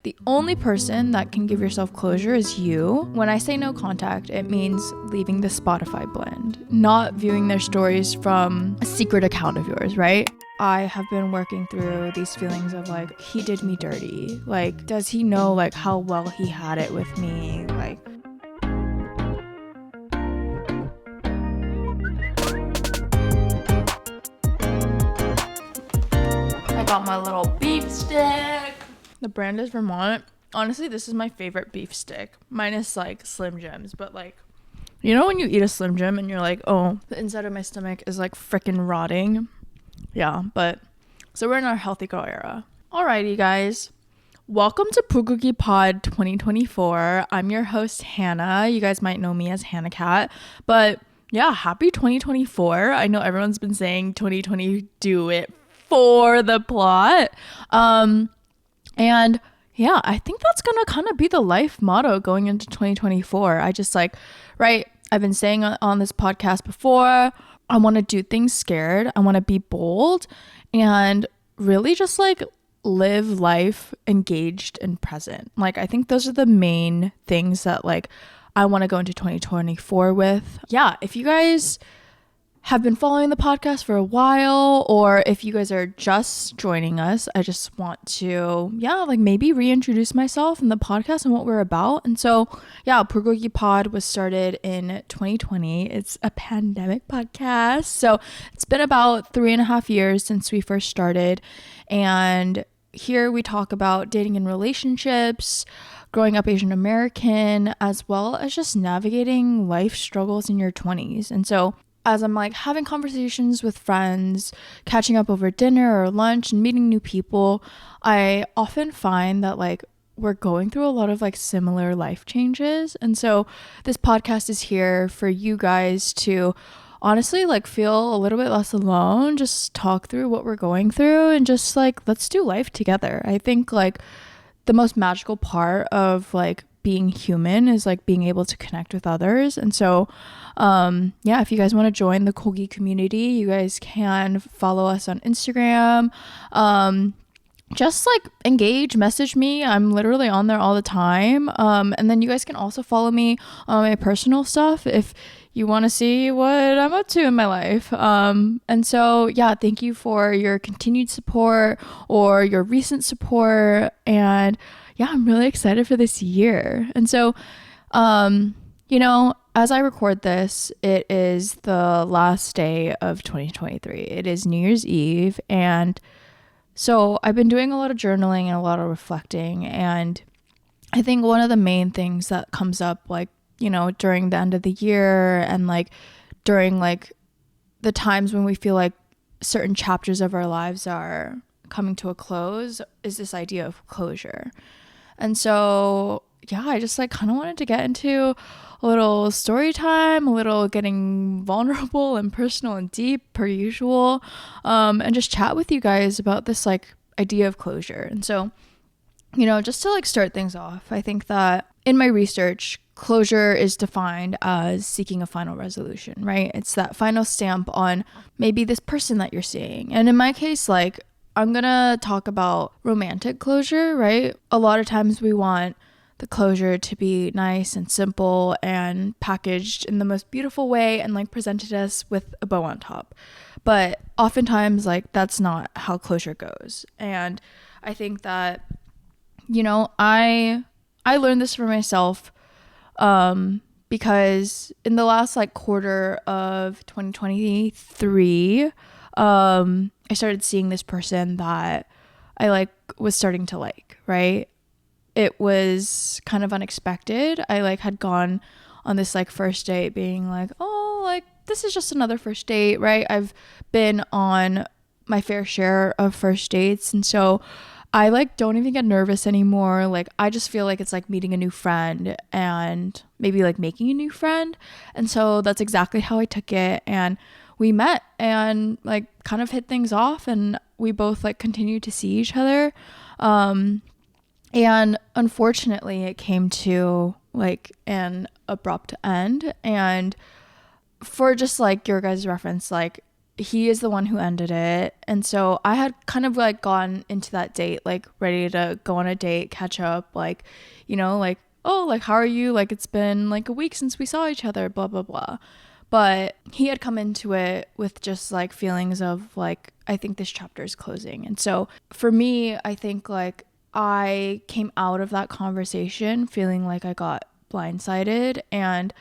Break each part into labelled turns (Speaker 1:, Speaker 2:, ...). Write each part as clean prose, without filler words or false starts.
Speaker 1: The only person that can give yourself closure is you. When I say no contact, it means leaving the Spotify blend, not viewing their stories from a secret account of yours, right? I have been working through these feelings of like, he did me dirty. Like, does he know like how well he had it with me? Like, I got my little beef stick. The brand is Vermont. Honestly, this is my favorite beef stick, minus like Slim Jims. But like, you know when you eat a Slim Jim and you're like, oh, the inside of my stomach is like freaking rotting? Yeah, but so we're in our healthy girl era. Alrighty, guys. Welcome to BULGOGI Pod 2024. I'm your host, Hannah. You guys might know me as HANAKATT. But yeah, happy 2024. I know everyone's been saying 2020, do it for the plot. And yeah, I think that's gonna kind of be the life motto going into 2024. I just like, right, I've been saying on this podcast before, I want to do things scared. I want to be bold and really just like live life engaged and present. Like, I think those are the main things that like I want to go into 2024 with. Yeah, if you guys have been following the podcast for a while, or if you guys are just joining us, I just want to, like maybe reintroduce myself and the podcast and what we're about. And so, BULGOGI Pod was started in 2020. It's a pandemic podcast. So it's been about 3.5 years since we first started. And here we talk about dating and relationships, growing up Asian American, as well as just navigating life struggles in your 20s. And so as I'm like having conversations with friends, catching up over dinner or lunch and meeting new people, I often find that like we're going through a lot of like similar life changes. And so this podcast is here for you guys to honestly like feel a little bit less alone, just talk through what we're going through and just like, let's do life together. I think like the most magical part of like being human is like being able to connect with others. And so if you guys want to join the Kogi community, you guys can follow us on Instagram. Just like engage, message me. I'm literally on there all the time. And then you guys can also follow me on my personal stuff if you want to see what I'm up to in my life. And so thank you for your continued support or your recent support. And I'm really excited for this year. And so, as I record this, it is the last day of 2023. It is New Year's Eve. And so I've been doing a lot of journaling and a lot of reflecting. And I think one of the main things that comes up, like, during the end of the year and like during like the times when we feel like certain chapters of our lives are coming to a close, is this idea of closure. And so, I just like kind of wanted to get into a little story time, a little getting vulnerable and personal and deep per usual, and just chat with you guys about this like idea of closure. And so, just to like start things off, I think that in my research, closure is defined as seeking a final resolution, right? It's that final stamp on maybe this person that you're seeing. And in my case, like, I'm gonna talk about romantic closure, right? A lot of times we want the closure to be nice and simple and packaged in the most beautiful way and like presented us with a bow on top. But oftentimes like that's not how closure goes. And I think that, I learned this for myself because in the last like quarter of 2023, I started seeing this person that I like was starting to like, right? It was kind of unexpected. I like had gone on this like first date being like, oh, like this is just another first date, right? I've been on my fair share of first dates. And so I like don't even get nervous anymore. Like I just feel like it's like meeting a new friend and maybe like making a new friend. And so that's exactly how I took it. And we met and like kind of hit things off and we both like continued to see each other. And unfortunately it came to like an abrupt end. And for just like your guys' reference, like he is the one who ended it. And so I had kind of like gone into that date like ready to go on a date, catch up, like, you know, like, oh, like, how are you? Like, it's been like a week since we saw each other, blah, blah, blah. But he had come into it with just like feelings of like, I think this chapter is closing. And so for me, I think like I came out of that conversation feeling like I got blindsided. And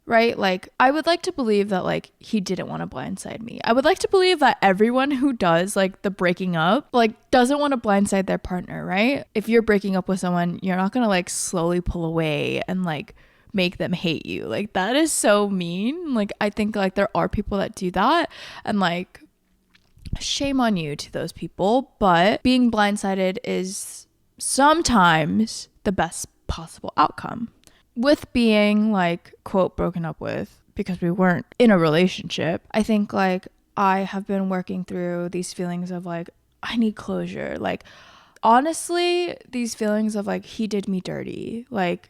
Speaker 1: right, like I would like to believe that like he didn't want to blindside me. I would like to believe that everyone who does like the breaking up like doesn't want to blindside their partner, right? If you're breaking up with someone, you're not gonna like slowly pull away and like make them hate you. Like that is so mean. Like I think like there are people that do that, and like shame on you to those people, but being blindsided is sometimes the best possible outcome. With being like quote broken up with because we weren't in a relationship, I think like I have been working through these feelings of like I need closure. Like honestly, these feelings of like he did me dirty. Like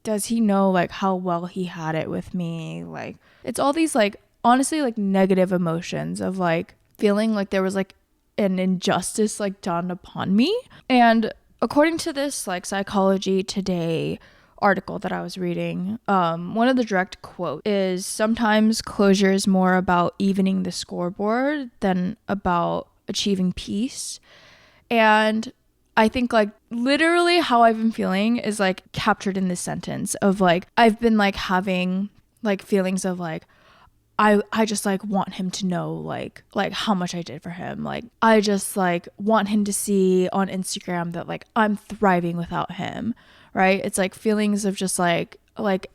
Speaker 1: does he know like how well he had it with me? Like it's all these like honestly like negative emotions of like feeling like there was like an injustice like done upon me. And according to this like Psychology Today article that I was reading, one of the direct quote is sometimes closure is more about evening the scoreboard than about achieving peace. And I think like literally how I've been feeling is like captured in this sentence of like I've been like having like feelings of like I just like want him to know like how much I did for him. Like I just like want him to see on Instagram that like I'm thriving without him, right? It's like feelings of just like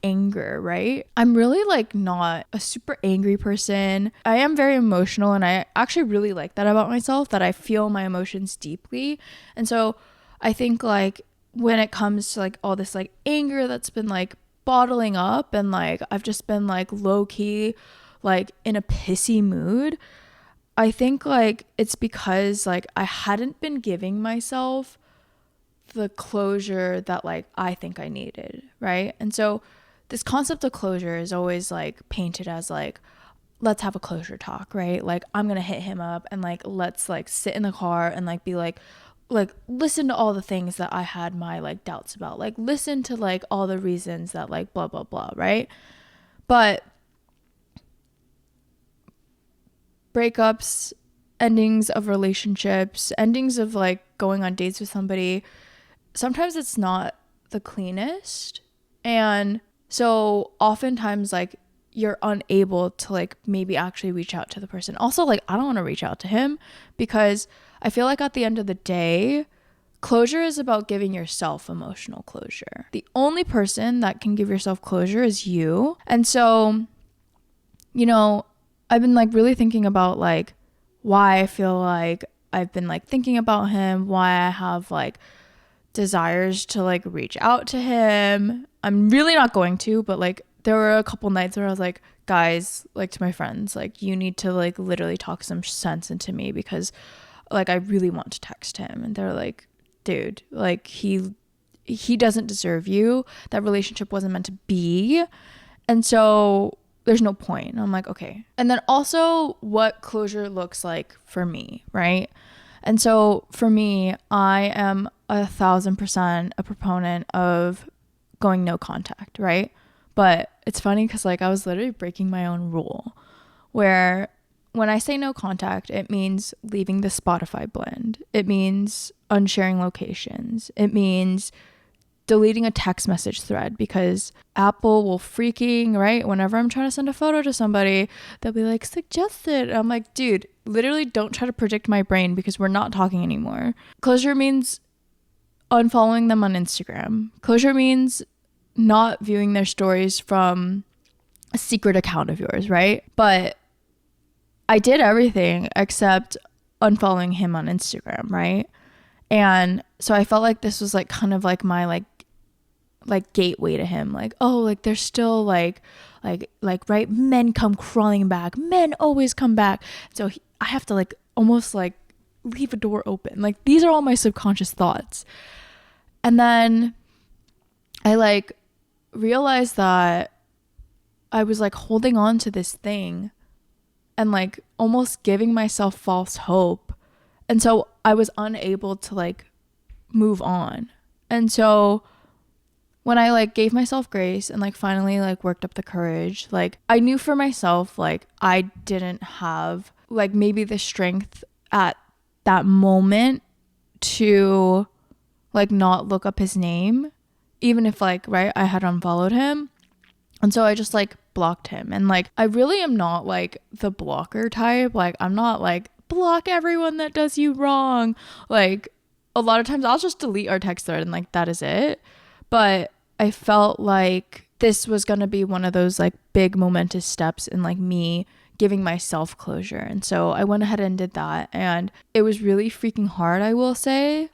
Speaker 1: anger, right? I'm really like not a super angry person. I am very emotional, and I actually really like that about myself, that I feel my emotions deeply. And so I think like when it comes to like all this like anger that's been like bottling up, and like I've just been like low key like in a pissy mood, I think like it's because like I hadn't been giving myself the closure that like I think I needed, right? And so this concept of closure is always like painted as like, let's have a closure talk, right? Like I'm gonna hit him up and like let's like sit in the car and like be like listen to all the things that I had my like doubts about, like listen to like all the reasons that like blah blah blah, right? But breakups, endings of relationships, endings of like going on dates with somebody, sometimes it's not the cleanest. And so oftentimes like you're unable to like maybe actually reach out to the person. Also, like I don't want to reach out to him because I feel like at the end of the day, closure is about giving yourself emotional closure. The only person that can give yourself closure is you. And so, you know, I've been like really thinking about like why I feel like I've been like thinking about him, why I have like desires to like reach out to him. I'm really not going to, but like there were a couple nights where I was like, guys, like to my friends, like you need to like literally talk some sense into me because like I really want to text him. And they're like, dude, like he doesn't deserve you. That relationship wasn't meant to be. And so there's no point. And I'm like, okay. And then also what closure looks like for me, right? And so for me, I am 1,000% a proponent of going no contact, right? But it's funny because like I was literally breaking my own rule where when I say no contact, it means leaving the Spotify blend. It means unsharing locations. It means deleting a text message thread because Apple will freaking, right? Whenever I'm trying to send a photo to somebody, they'll be like, suggested. I'm like, dude, literally don't try to predict my brain because we're not talking anymore. Closure means unfollowing them on Instagram. Closure means not viewing their stories from a secret account of yours, right? But I did everything except unfollowing him on Instagram, right? And so I felt like this was like kind of like my like gateway to him, like, oh, like there's still like right, men come crawling back, men always come back. So I have to like almost like leave a door open. Like these are all my subconscious thoughts. And then I like realized that I was like holding on to this thing, and like almost giving myself false hope. And so I was unable to like move on. And so when I like gave myself grace and like finally like worked up the courage, like I knew for myself like I didn't have like maybe the strength at that moment to like not look up his name, even if like, right, I had unfollowed him. And so I just like blocked him. And like I really am not like the blocker type. Like I'm not like block everyone that does you wrong. Like a lot of times I'll just delete our text thread and like that is it. But I felt like this was going to be one of those like big momentous steps in like me giving myself closure. And so I went ahead and did that. And it was really freaking hard, I will say.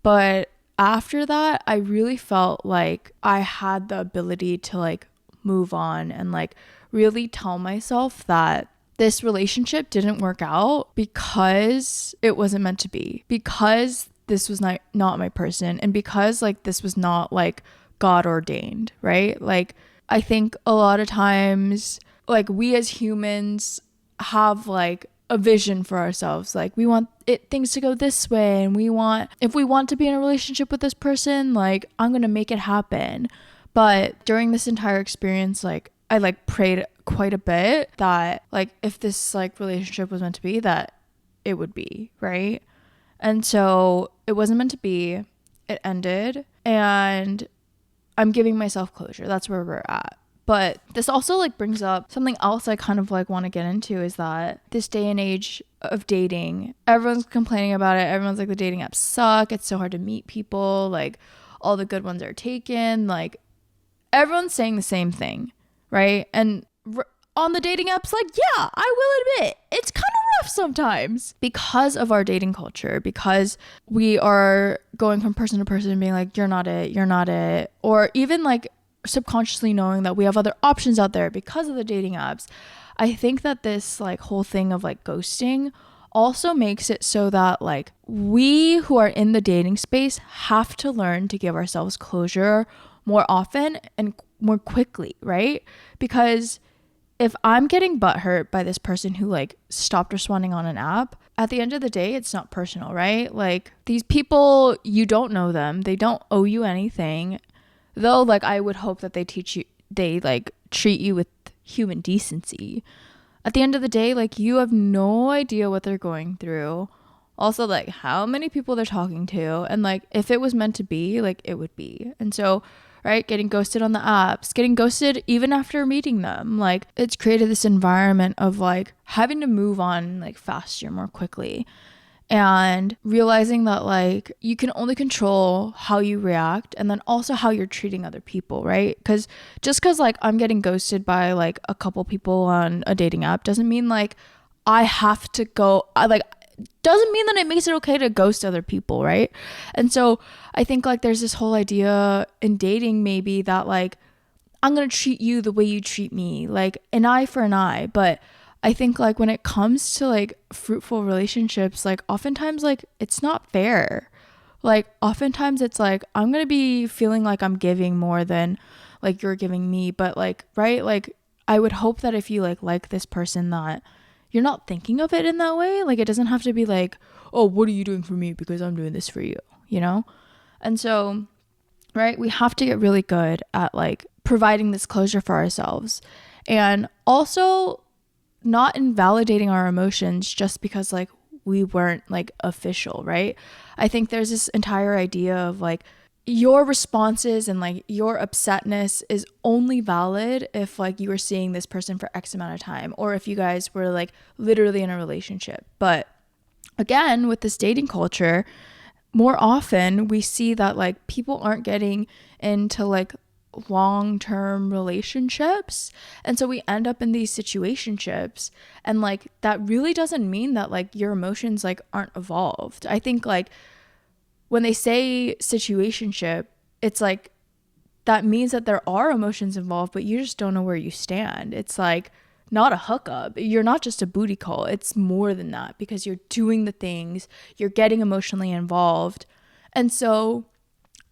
Speaker 1: But after that, I really felt like I had the ability to like move on and like really tell myself that this relationship didn't work out because it wasn't meant to be, because this was not my person, and because like this was not like God ordained, right? Like I think a lot of times like we as humans have like a vision for ourselves. Like we want things to go this way, and if we want to be in a relationship with this person, like I'm going to make it happen. But during this entire experience, like I like prayed quite a bit that like if this like relationship was meant to be, that it would be, right? And so it wasn't meant to be. It ended, and I'm giving myself closure. That's where we're at. But this also like brings up something else I kind of like want to get into, is that this day and age of dating, everyone's complaining about it. Everyone's like, the dating apps suck. It's so hard to meet people. Like all the good ones are taken. Like everyone's saying the same thing, right? And on the dating apps, like, yeah, I will admit, it's kind of rough sometimes because of our dating culture, because we are going from person to person and being like, you're not it, or even like subconsciously knowing that we have other options out there because of the dating apps. I think that this like whole thing of like ghosting also makes it so that like we who are in the dating space have to learn to give ourselves closure more often and more quickly, right? Because if I'm getting butthurt by this person who like stopped responding on an app, at the end of the day, it's not personal, right? Like these people, you don't know them. They don't owe you anything. Though like I would hope that they like treat you with human decency. At the end of the day, like you have no idea what they're going through. Also like how many people they're talking to. And like if it was meant to be, like it would be. And so, right, getting ghosted on the apps, getting ghosted even after meeting them, like it's created this environment of like having to move on like faster, more quickly, and realizing that like you can only control how you react and then also how you're treating other people, right? Because just because like I'm getting ghosted by like a couple people on a dating app doesn't mean like I have to go, doesn't mean that it makes it okay to ghost other people, right? And so I think like there's this whole idea in dating maybe that like I'm gonna treat you the way you treat me, like an eye for an eye. But I think like when it comes to like fruitful relationships, like oftentimes like it's not fair. Like oftentimes it's like I'm gonna be feeling like I'm giving more than like you're giving me. But like, right, like I would hope that if you like this person, that you're not thinking of it in that way. Like it doesn't have to be like, oh, what are you doing for me because I'm doing this for you, you know? And so, right, we have to get really good at like providing this closure for ourselves, and also not invalidating our emotions just because like we weren't like official, right? I think there's this entire idea of like your responses and like your upsetness is only valid if like you were seeing this person for X amount of time, or if you guys were like literally in a relationship. But again, with this dating culture, more often we see that like people aren't getting into like long-term relationships, and so we end up in these situationships, and like that really doesn't mean that like your emotions like aren't evolved. I think like when they say situationship, it's like that means that there are emotions involved, but you just don't know where you stand. It's like not a hookup. You're not just a booty call. It's more than that, because you're doing the things, you're getting emotionally involved. And so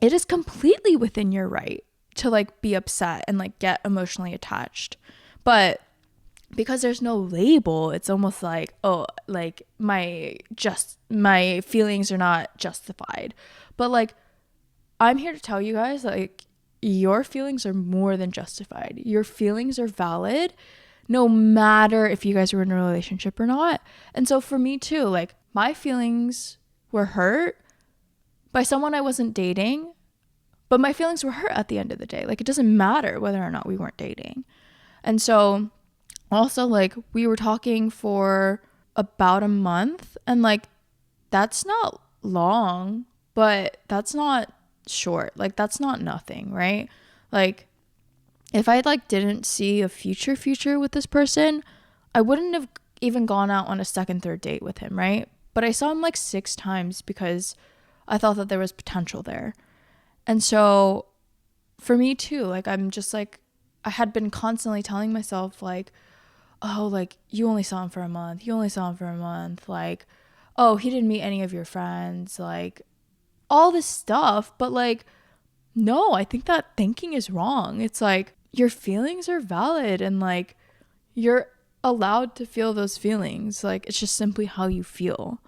Speaker 1: it is completely within your right to like be upset and like get emotionally attached. But because there's no label, it's almost like, oh, like my feelings are not justified. But like, I'm here to tell you guys, like, your feelings are more than justified. Your feelings are valid no matter if you guys were in a relationship or not. And so for me too, like, my feelings were hurt by someone I wasn't dating, but my feelings were hurt at the end of the day. Like, it doesn't matter whether or not we weren't dating. And so also, like, we were talking for about a month, and like, that's not long, but that's not short. Like, that's not nothing, right? Like, if I like didn't see a future with this person, I wouldn't have even gone out on a second, third date with him, right? But I saw him like 6 times because I thought that there was potential there. And so for me too, like, I'm just like, I had been constantly telling myself like, oh, like, you only saw him for a month. You only saw him for a month. Like, oh, he didn't meet any of your friends. Like, all this stuff. But like, no, I think that thinking is wrong. It's like, your feelings are valid, and like, you're allowed to feel those feelings. Like, it's just simply how you feel.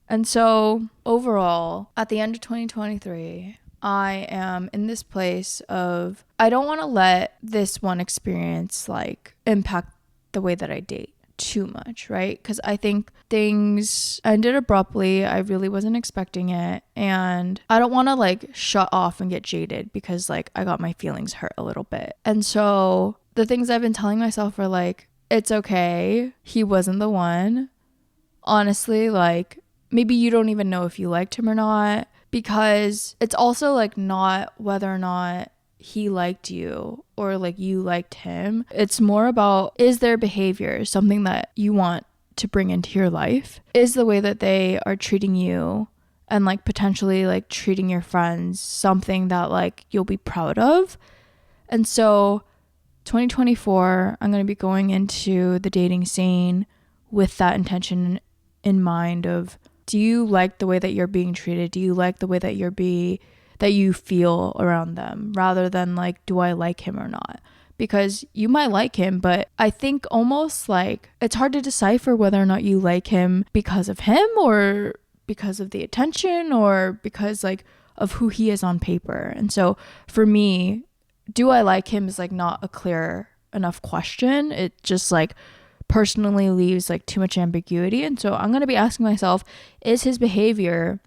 Speaker 1: And so overall, at the end of 2023, I am in this place of, I don't want to let this one experience like impact the way that I date too much, right? Because I think things ended abruptly. I really wasn't expecting it, and I don't want to like shut off and get jaded because like I got my feelings hurt a little bit. And so the things I've been telling myself are like, it's okay, he wasn't the one. Honestly, like, maybe you don't even know if you liked him or not, because it's also like not whether or not he liked you or like you liked him. It's more about, is their behavior something that you want to bring into your life? Is the way that they are treating you and like potentially like treating your friends something that like you'll be proud of? And so 2024, I'm going to be going into the dating scene with that intention in mind of, do you like the way that you're being treated? Do you like the way that that you feel around them, rather than like, do I like him or not? Because you might like him, but I think almost like it's hard to decipher whether or not you like him because of him or because of the attention or because like of who he is on paper. And so for me, do I like him is like not a clear enough question. It just like personally leaves like too much ambiguity. And so I'm going to be asking myself, is his behavior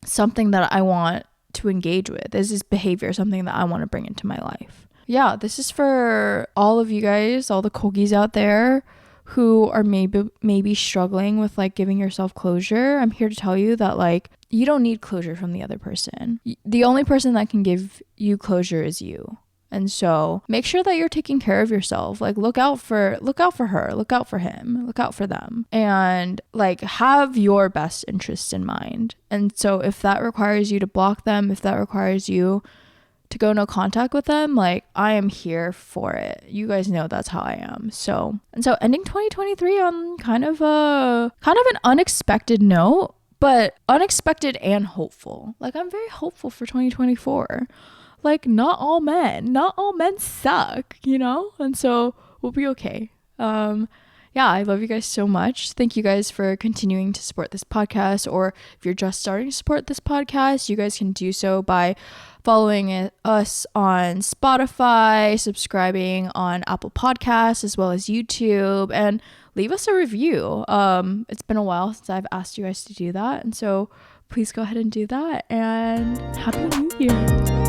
Speaker 1: something that I want to engage with? Is his behavior something that I want to bring into my life? Yeah, this is for all of you guys, all the gogis out there who are maybe struggling with like giving yourself closure. I'm here to tell you that like, you don't need closure from the other person. The only person that can give you closure is you. And so make sure that you're taking care of yourself. Like, look out for her, look out for him, look out for them, and like have your best interests in mind. And so if that requires you to block them, if that requires you to go no contact with them, like, I am here for it. You guys know that's how I am. So ending 2023 on kind of an unexpected note, but unexpected and hopeful. Like, I'm very hopeful for 2024. Like, not all men suck, you know? And so we'll be okay. Yeah, I love you guys so much. Thank you guys for continuing to support this podcast. Or if you're just starting to support this podcast, you guys can do so by following us on Spotify, subscribing on Apple Podcasts, as well as YouTube, and leave us a review. It's been a while since I've asked you guys to do that. And so please go ahead and do that. And Happy New Year.